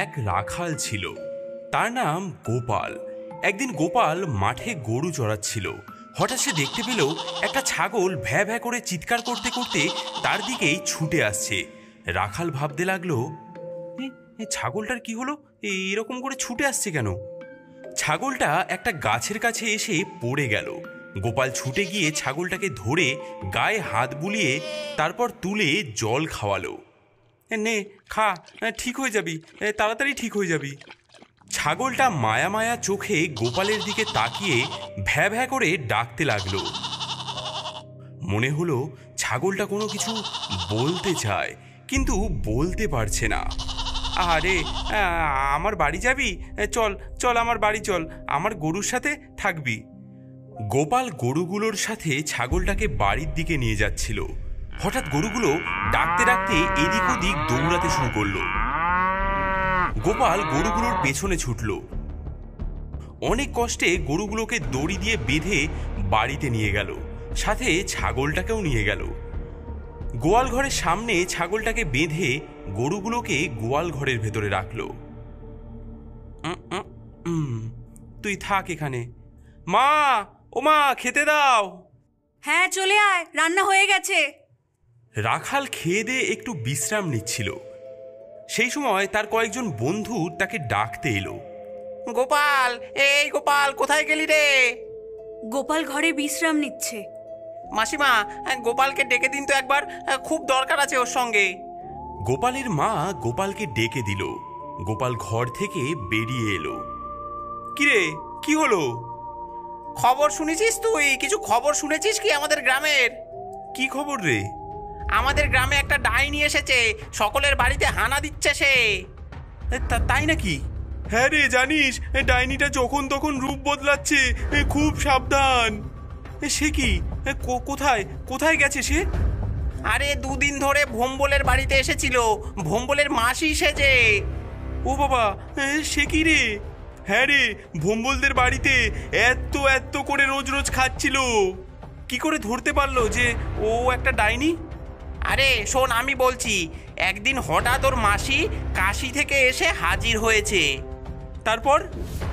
এক রাখাল ছিল, তার নাম গোপাল। একদিন গোপাল মাঠে গরু চড়াচ্ছিল। হঠাৎ সে দেখতে পেল একটা ছাগল ভ্যা ভ্যা করে চিৎকার করতে করতে তার দিকেই ছুটে আসছে। রাখাল ভাবতে লাগলো, ছাগলটার কি হলো, এরকম করে ছুটে আসছে কেন? ছাগলটা একটা গাছের কাছে এসে পড়ে গেল। গোপাল ছুটে গিয়ে ছাগলটাকে ধরে গায়ে হাত বুলিয়ে তারপর তুলে জল খাওয়ালো। নে খা, ঠিক হয়ে যাবি, তাড়াতাড়ি ঠিক হয়ে যাবি। ছাগলটা মায়া মায়া চোখে গোপালের দিকে তাকিয়ে ভ্যা ভ্যা করে ডাকতে লাগলো। মনে হলো ছাগলটা কোনো কিছু বলতে চায়, কিন্তু বলতে পারছে না। আরে আমার বাড়ি যাবি? চল চল আমার বাড়ি চল, আমার গরুর সাথে থাকবি। গোপাল গরুগুলোর সাথে ছাগলটাকে বাড়ির দিকে নিয়ে যাচ্ছিল। হঠাৎ গরুগুলো ডাকতে ডাকতে এদিক ওদিক দৌড়াতে শুরু করলো। গোপাল গরুগুলোর পেছনে ছুটল। অনেক কষ্টে গরুগুলোকে দড়ি দিয়ে বেঁধে বাড়িতে নিয়ে গেল, সাথে ছাগলটাকেও নিয়ে গেল। গোয়াল ঘরের সামনে ছাগলটাকে বেঁধে গরুগুলোকে গোয়াল ঘরের ভেতরে রাখল। তুই থাক এখানে। মা, ও মা, খেতে দাও। হ্যাঁ চলে আয়, রান্না হয়ে গেছে। রাখাল খেয়ে দিয়ে একটু বিশ্রাম নিচ্ছিল। সেই সময় তার কয়েকজন বন্ধু তাকে ডাকতে এলো। গোপাল, এই গোপাল, কোথায় গেলি রে? গোপাল ঘরে বিশ্রাম নিচ্ছে। মাসিমা, গোপালকে ডেকে দিন তো একবার, খুব দরকার আছে ওর সঙ্গে। গোপালের মা গোপালকে ডেকে দিল। গোপাল ঘর থেকে বেরিয়ে এলো। কিরে, কি হলো? খবর শুনেছিস তুই? কিছু খবর শুনেছিস কি আমাদের গ্রামের? কি খবর রে? আমাদের গ্রামে একটা ডাইনি এসেছে, সকলের বাড়িতে হানা দিচ্ছে সে। তাই নাকি? হ্যাঁ রে, জানিস ডাইনিটা যখন তখন রূপ বদলাচ্ছে, খুব সাবধান। সে কি? কোথায় কোথায় গেছে সে? আরে দুদিন ধরে ভোম্বলের বাড়িতে এসেছিল, ভোম্বলের মাসি সেজে। ও বাবা, সে কি রে? হ্যাঁ রে, ভোম্বলদের বাড়িতে এত এত করে রোজ রোজ খাচ্ছিল। কি করে ধরতে পারলো যে ও একটা ডাইনি? আরে শোন, আমি বলছি, একদিন হঠাৎ ওর মাসি কাশি থেকে এসে হাজির হয়েছে। তারপর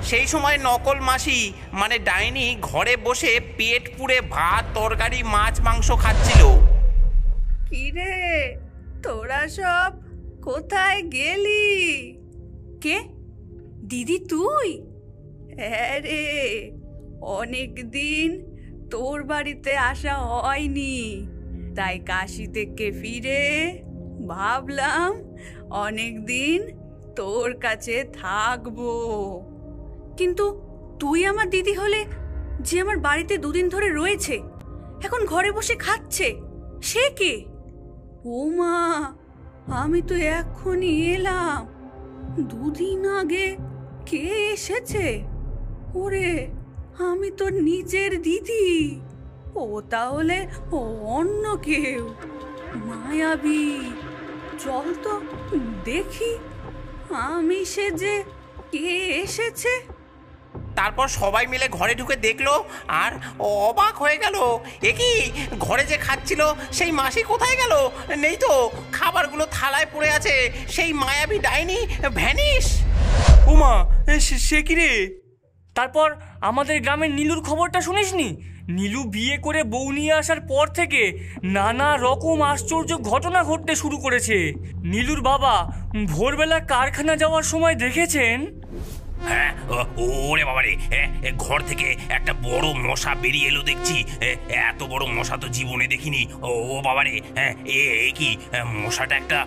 সেই সময় নকল মাসি মানে ডাইনি ঘরে বসে পেট পুড়ে ভাত, তরকারি, মাছ, মাংস খাচ্ছিল। কি রে, তোরা সব কোথায় গেলি? কে? দিদি তুই? হ্যাঁ রে, অনেক দিন তোর বাড়িতে আসা হয়নি, তাই কাশি থেকে ফিরে ভাবলাম অনেক দিন তোর কাছে থাকবো। কিন্তু তুই আমার দিদি হলে, যে আমার বাড়িতে দুদিন ধরে রয়েছে, এখন ঘরে বসে খাচ্ছে, সে কে? ও মা, আমি তো এখনই এলাম, দুদিন আগে কে এসেছে? ওরে, আমি তো নিজের দিদি। ও তাহলে অন্য কেউ, মায়াবী। চল তো দেখি আমি সেজে কে এসেছে। তারপর সবাই মিলে ঘরে ঢুকে দেখলো আর অবাক হয়ে গেল। এ কি, ঘরে যে খাচ্ছিল সেই মাসি কোথায় গেল? নেই তো, খাবারগুলো থালায় পড়ে আছে। সেই মায়াবী ডাইনি ভ্যানিশ। ওমা, সে কি রে? তারপর আমাদের গ্রামের নীলুর খবরটা শুনিসনি? নীলু বিয়ে করে বউ নিয়ে আসার পর থেকে নানা রকম আশ্চর্য ঘটনা ঘটতে শুরু করেছে। নীলুর বাবা ভোরবেলা কারখানা যাওয়ার সময় দেখেছেন, হ্যাঁ, ওরে বাবারে, ঘর থেকে একটা বড় মশা বেরিয়ে এলো দেখছি। এত বড় মশা তো জীবনে দেখিনি। ও বাবারে, হ্যাঁ, এ কি মশাটা একটা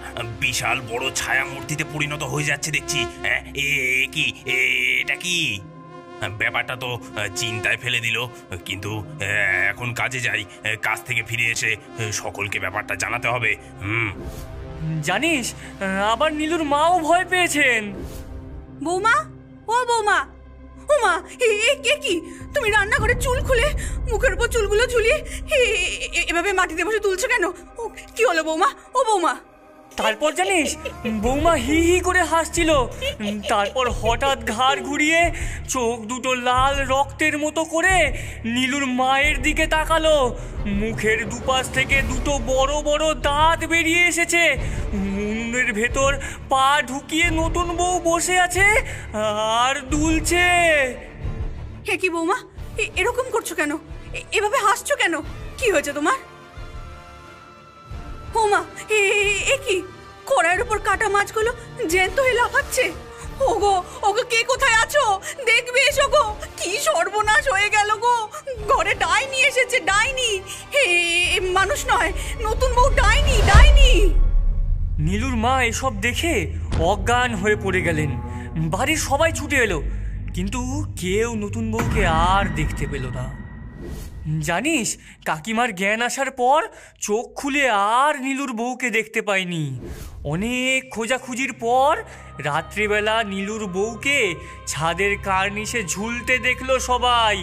বিশাল বড় ছায়া মূর্তিতে পরিণত হয়ে যাচ্ছে দেখছি। হ্যাঁ, কি এটা কি? ব্যাপারটা তো চিন্তায় ফেলে দিল, কিন্তু এখন কাজে যাই, কাজ থেকে ফিরে এসে সকলকে ব্যাপারটা জানাতে হবে। জানিস, আবার নীলুর মাও ভয় পেয়েছেন। বৌমা, ও বৌমা, ও মা, এ কি? তুমি রান্নাঘরে চুল খুলে মুখের উপর চুলগুলো ঝুলিয়ে এভাবে মাটিতে বসে তুলছো কেন? ও কি হলো বৌমা? ও বৌমা। তারপর জানিস, বৌমা হি হি করে হাসছিল। তারপর হঠাৎ ঘাড় ঘুরিয়ে চোখ দুটো লাল রক্তের মতো করে নীলুর মায়ের দিকে তাকালো। মুখের দুপাশ থেকে দুটো বড় বড় দাঁত বেরিয়ে এসেছে। উনুনের ঘরের ভেতর পা ঢুকিয়ে নতুন বউ বসে আছে আর দুলছে। হে কি বৌমা, এরকম করছো কেন? এভাবে হাসছো কেন? কি হয়েছে তোমার? বৌমা, এ কি? কড়াইয়ের উপর কাটা মাছগুলো জ্যান্ত হয়ে লাফাচ্ছে। ওগো ওগো, কে কোথায় আছো? দেখবে এসো গো, কি সর্বনাশ হয়ে গেল গো। ঘরে ডাইনি এসেছে, ডাইনি। হে, মানুষ নয়, নতুন বউ ডাইনি, ডাইনি। নীলুর মা এসব দেখে অজ্ঞান হয়ে পড়ে গেলেন। বাড়ির সবাই ছুটে এলো, কিন্তু কেউ নতুন বউকে আর দেখতে পেল না। জানিস, কাকিমার জ্ঞান আসার পর চোখ খুলে আর নীলুর বউকে দেখতে পায়নি। অনেক খোঁজাখুঁজির পর রাত্রিবেলা নীলুর বউকে ছাদের কার্নিশে ঝুলতে দেখলো সবাই।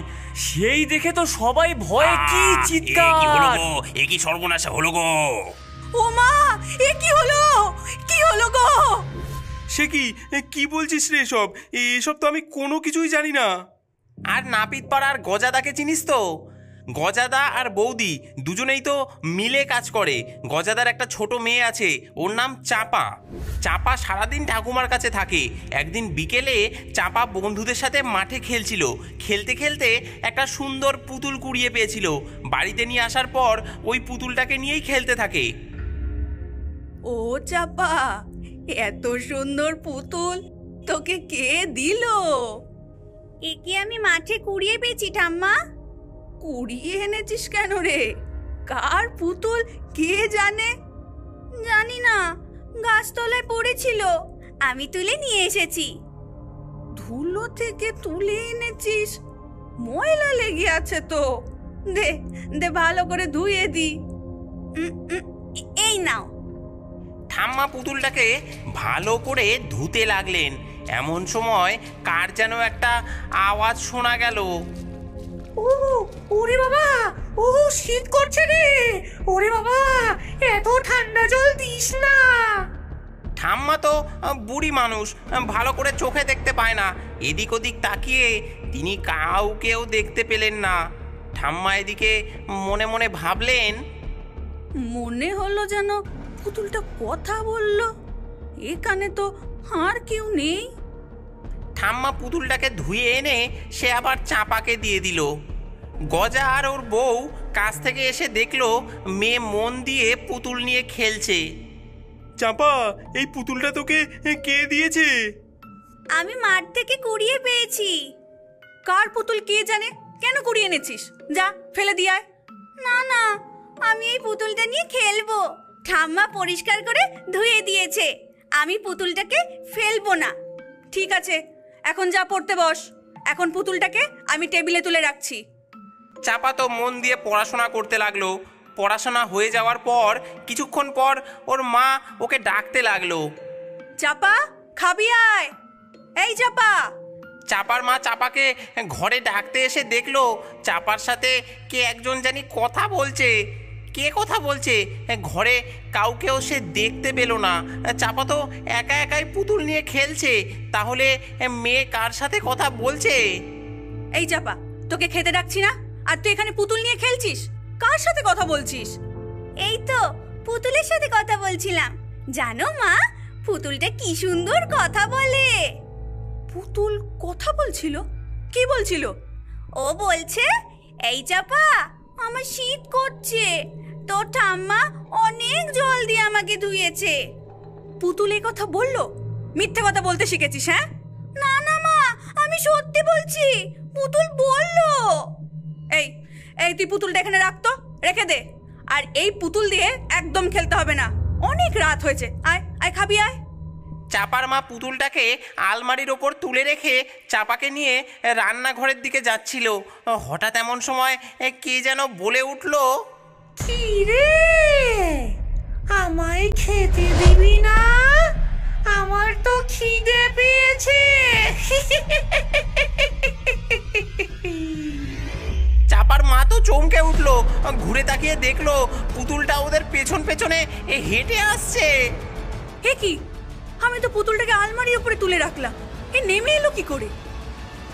সেই দেখে তো সবাই ভয়ে কি চিৎকার! এ কি সর্বনাশা হলো গো! ও মা, এ কি হলো? কি হলো গো? সে কি বলছিস রে? এসব তো আমি কোনো কিছুই জানি না। আর নাপিত পাড়ার গজাদাকে চিনিস তো? গজাদা আর বৌদি দুজনেই তো মিলে কাজ করে। গজাদার একটা ছোট মেয়ে আছে, ওর নাম চাপা। চাপা সারাদিন ঠাকুমার কাছে থাকে। একদিন বিকেলে চাপা বন্ধুদের সাথে মাঠে খেলছিল। খেলতে খেলতে একটা সুন্দর পুতুল কুড়িয়ে পেয়েছিল। বাড়িতে নিয়ে আসার পর ওই পুতুলটাকে নিয়েই খেলতে থাকে। ও চাপা, এত সুন্দর পুতুল তোকে কে দিল? একে আমি মাঠে কুড়িয়ে পেয়েছি ঠাম্মা। কুড়িয়ে এনেছিস কেন রে? কার পুতুল কে জানে? জানি না, গাছতলায় পড়েছিল, আমি তুলে নিয়ে এসেছি। ধুলো থেকে তুলে এনেছিস? ময়লা লেগে আছে তো, দে দে ভালো করে ধুয়ে দি। এই নাও। ঠাম্মা পুতুলটাকে ভালো করে ধুতে লাগলেন। এমন সময় কার যেন একটা আওয়াজ শোনা গেল। ওরে বাবা, ও শীত করছে রে। ওরে বাবা, এত ঠান্ডা জল দিস না। ঠাম্মা তো বুড়ি মানুষ, ভালো করে চোখে দেখতে পায় না। এদিক ওদিক তাকিয়ে তিনি কাউকেও দেখতে পেলেন না। ঠাম্মা এদিকে মনে মনে ভাবলেন, মনে হলো যেন পুতুলটা কথা বলল। এখানে তো আর কেউ নেই। ঠাম্মা পুতুলটাকে ধুয়ে এনে সে আবার চাপাকে দিয়ে দিল। গজা আর ওর বউ কাছ থেকে এসে দেখলো মেয়ে মন দিয়ে পুতুল নিয়ে খেলছে। চাপা, এই পুতুলটা তোকে কে দিয়েছে? আমি মাঠ থেকে কুড়িয়ে পেয়েছি। কার পুতুল কে জানে? কেন কুড়িয়ে এনেছিস? যা ফেলে দিয়ে আয়। না না, আমি এই পুতুলটা নিয়ে খেলবো। ঠাম্মা পরিষ্কার করে ধুয়ে দিয়েছে, আমি পুতুলটাকে ফেলবো না। ঠিক আছে, এখন যা পড়তে বস। এখন পুতুলটাকে আমি টেবিলে তুলে রাখছি। চাপা তো মন দিয়ে পড়াশোনা করতে লাগলো। পড়াশোনা হয়ে যাওয়ার পর কিছুক্ষণ পর ওর মা ওকে ডাকতে লাগলো। চাপা, খাবি আয়। এই চাপা। চাপার মা চাপাকে ঘরে ডাকতে এসে দেখলো চাপার সাথে কে একজন জানি কথা বলছে। কে কথা বলছে? ঘরে কাউকেও সে দেখতে পেল না। চাপা তো একা একাই পুতুল নিয়ে খেলছে। তাহলে মেয়ে কার সাথে কথা বলছে? এই চাপা, তোকে খেতে ডাকছি না, আর তুই এখানে পুতুল নিয়ে খেলছিস? কার সাথে কথা বলছিস? এই তো পুতুলের সাথে কথা বলছিলাম। জানো মা, পুতুলটা কি সুন্দর কথা বলে। পুতুল কথা বলছিল? কি বলছিল? ও বলছে, এই চাপা, আমার শীত করছে, তোর ঠাম্মা অনেক জল দিয়ে আমাকে ধুয়েছে। পুতুল এই কথা বললো? মিথ্যে কথা বলতে শিখেছিস? হ্যাঁ? না না মা, আমি সত্যি বলছি, পুতুল বললো। এই এই তুই পুতুলটা এখানে রাখতো, রেখে দে। আর এই পুতুল দিয়ে একদম খেলতে হবে না, অনেক রাত হয়েছে। আয় আয়, খাবি আয়। চাপার মা পুতুলটাকে আলমারির ওপর তুলে রেখে চাপাকে নিয়ে রান্নাঘরের দিকে যাচ্ছিল। হঠাৎ এমন সময় কে যেন বলে উঠলো, কি রে, আমায় খেতে দিবি না? আমার তো খিদে পেয়েছে। চাপার মা তো চমকে উঠলো। ঘুরে তাকিয়ে দেখলো পুতুলটা ওদের পেছন পেছনে হেঁটে আসছে। হে কি, আমি তো পুতুলটাকে আলমারির উপরে তুলে রাখলাম, এ নেমে এলো কি করে?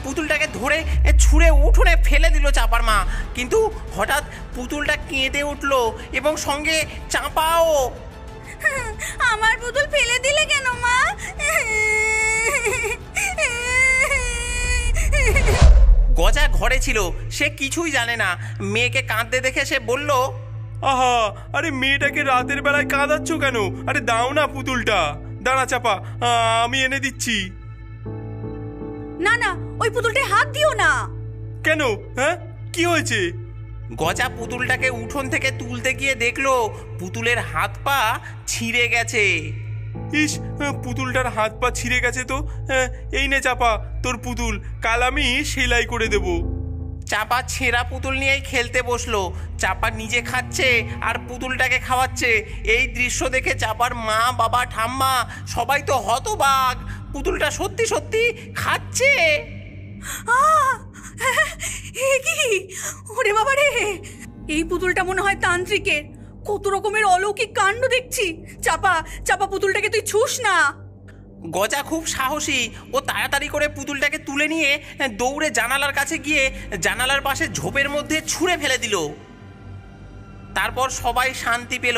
পুতুলটাকে ধরে ছুঁড়ে উঠোনে ফেলে দিল চাপার মা। কিন্তু হঠাৎ পুতুলটা কেঁদে উঠলো এবং সঙ্গে চাপাও। আমার পুতুল ফেলে দিলে কেন মা? গজা ঘরে ছিল, সে কিছুই জানে না। মেয়েকে কাঁদতে দেখে সে বলল, আহা, আরে মেয়েটাকে রাতের বেলায় কাঁদাচ্ছ কেন? আরে দাও না পুতুলটা। দাঁড়া চাপা, আমি এনে দিচ্ছি। না না, ওই পুতুলটায় হাত দিও না। কেন? হ্যাঁ, কি হয়েছে? গজা পুতুলটাকে উঠোন থেকে তুলতে গিয়ে দেখলো পুতুলের হাত পা ছিঁড়ে গেছে। ইস, পুতুলটার হাত পা ছিঁড়ে গেছে তো। এই নে চাপা তোর পুতুল, কাল আমি সেলাই করে দেব। চাপা ছেঁড়া পুতুল নিয়েই খেলতে বসলো। চাপা নিজে খাচ্ছে আর পুতুলটাকে খাওয়াচ্ছে। এই দৃশ্য দেখে চাপার মা, বাবা, ঠাম্মা সবাই তো হতবাক। পুতুলটা সত্যি সত্যি খাচ্ছে। কি? ওরে বাবা রে, এই পুতুলটা মনে হয় তান্ত্রিকের। কত রকমের অলৌকিক কাণ্ড দেখছি। চাপা চাপা, পুতুলটাকে তুই ছুস না। গজা খুব সাহসী, ও তাড়াতাড়ি করে পুতুলটাকে তুলে নিয়ে দৌড়ে জানালার কাছে গিয়ে জানালার পাশে ঝোপের মধ্যে ছুঁড়ে ফেলে দিল। তারপর সবাই শান্তি পেল।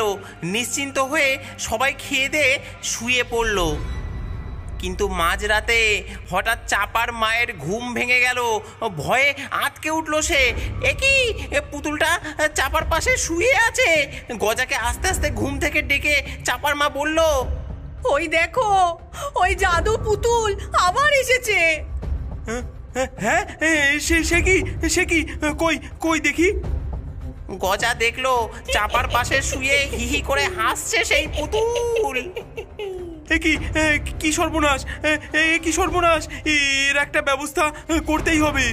নিশ্চিন্ত হয়ে সবাই খেয়ে দিয়ে শুয়ে পড়ল। কিন্তু মাঝরাতে হঠাৎ চাপার মায়ের ঘুম ভেঙে গেল। ভয়ে আঁতকে উঠল সে। একই পুতুলটা চাপার পাশে শুয়ে আছে। গজাকে আস্তে আস্তে ঘুম থেকে ডেকে চাপার মা বলল, ওই দেখো, ওই জাদু পুতুল আবার এসেছে। হ্যাঁ, সে কি? কই কই দেখি। গজা দেখলো চাপার পাশে শুয়ে হিহি করে হাসছে সেই পুতুল। কি সর্বনাশ! কি সর্বনাশ! এর একটা ব্যবস্থা করতেই হবে।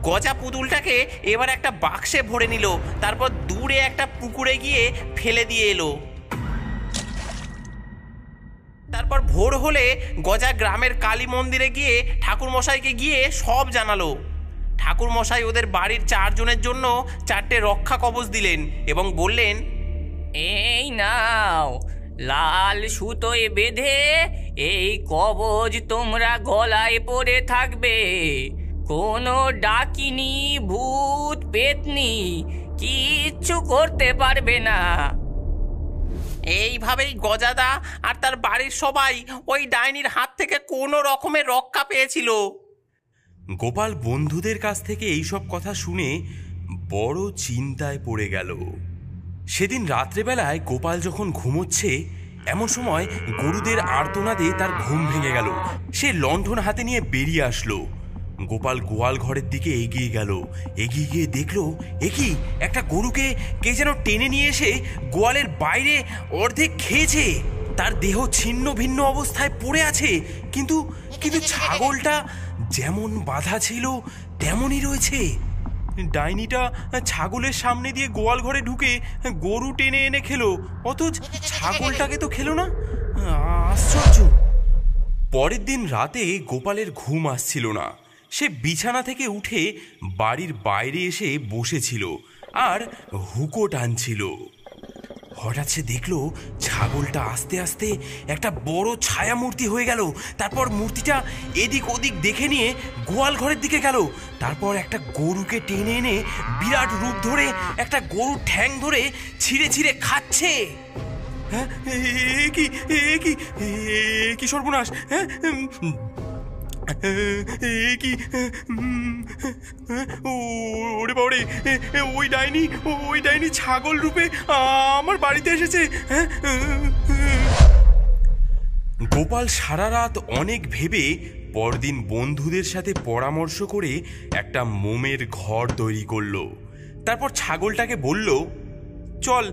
গজা পুতুলটাকে এবার একটা বাক্সে ভরে নিল। তারপর দূরে একটা পুকুরে গিয়ে ফেলে দিয়ে এলো। তারপর ভোর হলে গজা গ্রামের কালী মন্দিরে গিয়ে ঠাকুরমশাইকে গিয়ে সব জানালো। ঠাকুরমশাই ওদের বাড়ির 4 জনের জন্য 4টে রক্ষা কবচ দিলেন এবং বললেন, এই নাও, লাল সুতোয় বেঁধে এই কবজ তোমরা গলায় পরে থাকবে। কোনো ডাকিনি, ভূত, পেতনি কিচ্ছু করতে পারবে না। এইভাবেই গজাদা আর তার বাড়ির সবাই ওই ডাইনির হাত থেকে কোনো রকমের রক্ষা পেয়েছিল। গোপাল বন্ধুদের কাছ থেকে এইসব কথা শুনে বড় চিন্তায় পড়ে গেল। সেদিন রাত্রেবেলায় গোপাল যখন ঘুমোচ্ছে, এমন সময় গরুদের আর্তনাদে তার ঘুম ভেঙে গেল। সে লণ্ঠন হাতে নিয়ে বেরিয়ে আসলো। গোপাল গোয়াল ঘরের দিকে এগিয়ে গেল। এগিয়ে গিয়ে দেখলো, একই একটা গরুকে কে যেন টেনে নিয়ে এসে গোয়ালের বাইরে অর্ধেক খেয়েছে। তার দেহ ছিন্ন ভিন্ন অবস্থায় পড়ে আছে, কিন্তু ছাগলটা যেমন বাঁধা ছিল তেমনই রয়েছে। ডাইনিটা ছাগলের সামনে দিয়ে গোয়াল ঘরে ঢুকে গরু টেনে এনে খেলো, অথচ ছাগলটাকে তো খেলো না। আশ্চর্য! পরের দিন রাতে গোপালের ঘুম আসছিল না। সে বিছানা থেকে উঠে বাড়ির বাইরে এসে বসেছিল আর হুকো টানছিল। হঠাৎ সে দেখলো ছাগলটা আস্তে আস্তে একটা বড় ছায়া মূর্তি হয়ে গেল। তারপর মূর্তিটা এদিক ওদিক দেখে নিয়ে গোয়াল ঘরের দিকে গেল। তারপর একটা গরুকে টেনে এনে বিরাট রূপ ধরে একটা গরুর ঠ্যাং ধরে ছিঁড়ে ছিঁড়ে খাচ্ছে। হ্যাঁ, কি সর্বনাশ! হ্যাঁ, ওরে বাবারে, ওই ডাইনি ছাগল রূপে আমার বাড়িতে এসেছে। গোপাল সারা রাত অনেক ভেবে পরদিন বন্ধুদের সাথে পরামর্শ করে একটা মোমের ঘর তৈরি করলো। তারপর ছাগলটাকে বলল, চল,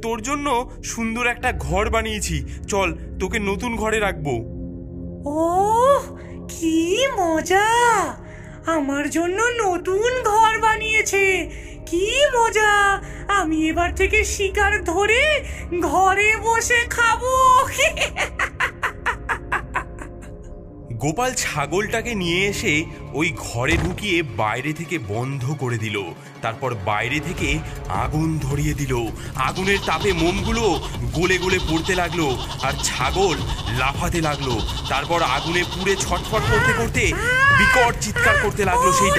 তোর জন্য সুন্দর একটা ঘর বানিয়েছি, চল তোকে নতুন ঘরে রাখবো। ওহ, কি মজা! আমার জন্য নতুন ঘর বানিয়েছে, কি মজা! আমি এবার থেকে শিকার ধরে ঘরে বসে খাবো। গোপাল ছাগলটাকে নিয়ে এসে ওই ঘরে ঢুকিয়ে বাইরে থেকে বন্ধ করে দিল। তারপর বাইরে থেকে আগুন ধরিয়ে দিল। আগুনের তাপে মোমগুলো গলে গলে পড়তে লাগলো আর ছাগল লাফাতে লাগলো। তারপর আগুনে পুড়ে ছটফট করতে করতে বিকট চিৎকার করতে লাগলো সেই